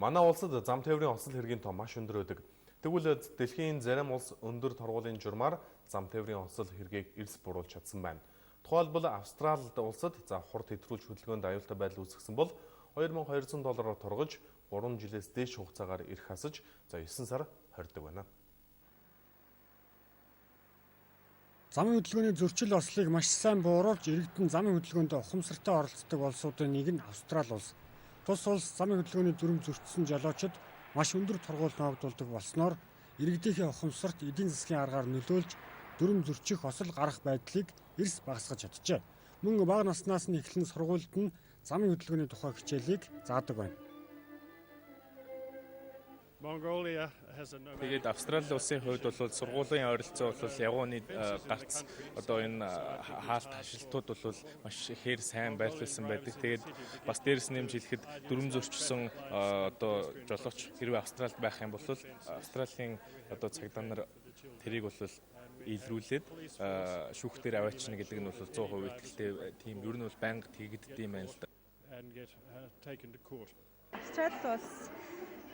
Манай улсад зам тээврийн осол хэргийн тоо маш өндөр байдаг. Тэгвэл дэлхийн зарим улс өндөр торгуулийн журмаар зам тээврийн осол хэргийг эрс буруулж чадсан байна. Тухайлбал Австрали улсад хурд хэтрүүлж хөдөлгөөнд аюултай байдал үүсгэсэн бол $2200 торгож 3 жилээс дээш хугацаагаар эрх хасаж 9 сар хордог байна. Замын хөдөлгөөний зөрчил ослыг маш сайн бууруулж иргэдэн замын хөдөлгөөнд ухамсартай оролцдог улсуудын нэг нь Австрали улс. Тус улс замын хөдөлгөөний дүрм зөрчсөн жолоочид маш өндөр торгууль ногдуулдаг болсноор иргэдийнхээ ухамсарт эдийн засгийн аргаар нөлөөлж дүрм зөрчих осол гарах байдлыг эрс багасгаж чаджээ. Мөн бага наснаас нь эхлэн сургуульд нь замын хөдөлгөөний тухай хичээлийг заадаг байна. Тэгээд Австрали улсын хувьд бол сургуулийн ойролцоо бол явгооны гарц энэ хаалт хашилтууд бол маш ихээр сайн байрлуулсан байдаг. Тэгээд бас дээрэс нэмж хэлэхэд дүрм зөрчсөн жолооч хэрвээ Австралид байх юм бол Австралийн цагдаа нар тэрийг бол илрүүлээд шүүхтээр аваачна гэдэг нь бол 100% итгэлтэй тийм ер нь бол байнга тэгэгддэг юм байна л да. Австрали улс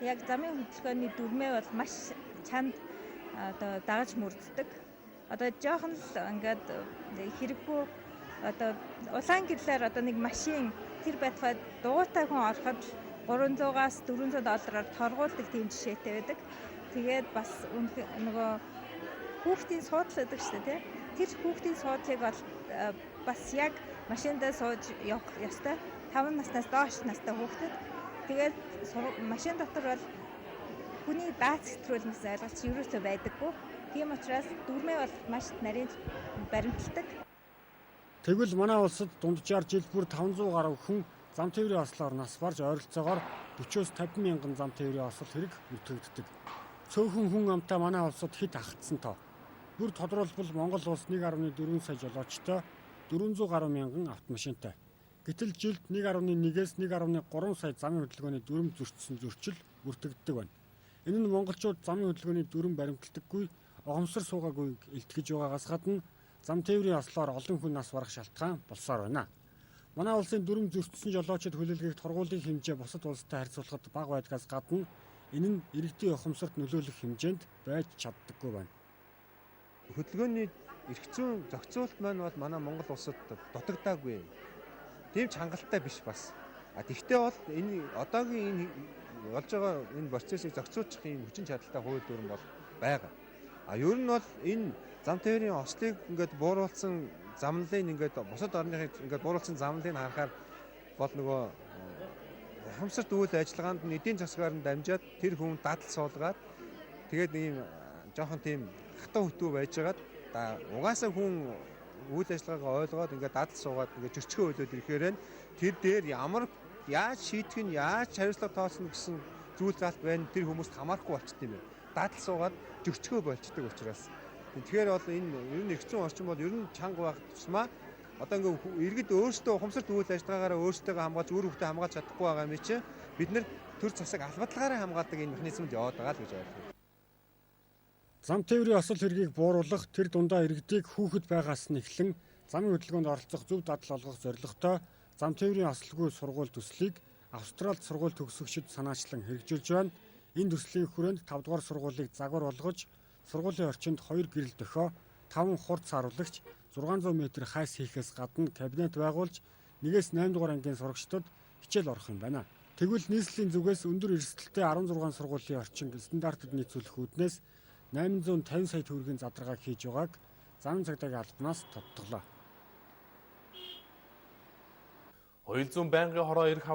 яг замын хөдөлгөөний дүрмээ бол маш чанд дагаж мөрддөг. Жоохон л ингээд хэрэггүй улаан гэрлээр нэг машин тэр байтугай дугуйтай хүн ороход $300-аас $400 торгуулдаг тийм жишээтэй байдаг. Тэгээд бас нөгөө хүүхдийн суудлал гэдэг шүү дээ. Тэр хүүхдийн суудлыг бол бас яг машиндаа сууж явах ёстой. 5 наснаас доош настай хүүхдэд. Тэгээд машин дотор бол хүний дац хэтрүүлнээс ойлголт ерөөсөө байдаггүй. Тийм учраас дүрмээ бол маш нарийн баримталдаг. Тэгвэл манай улсад дунджаар жил бүр 500 гаруй хүн зам тээврийн ослоор нас барж ойролцоогоор 40-50 мянган зам тээврийн осол хэрэг өртөгддөг. Цөөхөн хүн амтай манай улсад хэд хагдсан тоо. Бүр тодорхойлбол Монгол улс 1.4 сая жолоочтой 400 гаруй мянган автомашинтай. Гэтэл жилд 1.1-ээс 1.3 сая замын хөдөлгөөний дүрм зөрчсөн зөрчил бүртгэгддэг байна. Энэ нь монголчууд замын хөдөлгөөний дүрм баримталдаггүй, огомсор суугаагүй илтгэж байгаагаас гадна зам тээврийн ослоор олон хүн нас барах шалтгаан болсоор байна. Манай улсын дүрм зөрчсөн жолоочид хүлээлгэх торгуулийн хэмжээ бусад улстай харьцуулахад бага байдгаас гадна энэ нь иргэдийн ухамсарт нөлөөлөх хэмжээнд байж чаддаггүй байна. Хөдөлгөөний эрх зүйн зохицуулалт маань бол манай Монгол улсад дутагдаагүй. Тийм ч хангалттай биш бас. Тэгвэл бол энэ одоогийн болж байгаа энэ процессыг зохицуулах юм хүчин чадалтай хууль дүрм бол байгаа. Ер нь бол энэ зам тээврийн ослыг ингээд бууруулсан замналын бусад орныхыг ингээд бууруулсан замналыг харахаар бол нөгөө ухамсарт үйл ажиллагаанд нь эдийн засгаар нь дамжаад тэр хүн дадал суулгаад тэгээд ийм жоохон тийм хатан хөтөө байжгаад угаасаа хүн үйл ажиллагаагаа ойлгоод ингээд дадал суугаад ингээд зөрчгөө өөлөд ирэхээр тэр дээр ямар яаж шийдэх нь яаж хариуцлага тооцно гэсэн зүйл заалт байна тэр хүмүүст хамаарахгүй болчт юм байна. Дадал суугаад зөрчгөө болчдөг учраас. Тэгэхээр бол энэ ер нь эрх зүйн орчин бол ер нь чанга байх тусмаа ингээд иргэд өөрсдөө ухамсарт үйл ажиллагаагаараа өөрсдөө хамгаалж үр хөвгтөө хамгаалж чадахгүй байгаа юм чи бид нар төр засаг албадлагаараа хамгаалдаг энэ механизмд яваад байгаа л гэж ойлгоо. Зам тээврийн осол хэргийг бууруулах тэр дундаа иргэдийг хүүхэд байгаас нь эхлэн замын хөдөлгөөнд оролцох зөв дадал олгох зорилготой зам тээврийн ослгүй сургууль төслийг Австралид сургууль төгсөгчид санаачлан хэрэгжүүлж байна. Энэ төслийн хүрээнд 5 дугаар сургуулийг загвар болгож сургуулийн орчинд 2 гэрэл дохио 5 хурц харуулагч 600 м хайс хийхээс гадна кабинет байгуулж 1-ээс 8 дугаар ангийн сурагчдад хичээл орох юм байна. Тэгвэл нийслэлийн зүгээс өндөр эрсдэлтэй 16 сургуулийн орчинд стандартад нийцүүлэх үүднээс 850 сая төгрөгийн задаргааг хийж байгааг замын цагдаагийн албанаас тодтоглоо. Хоёулзун байнгын хороо эрх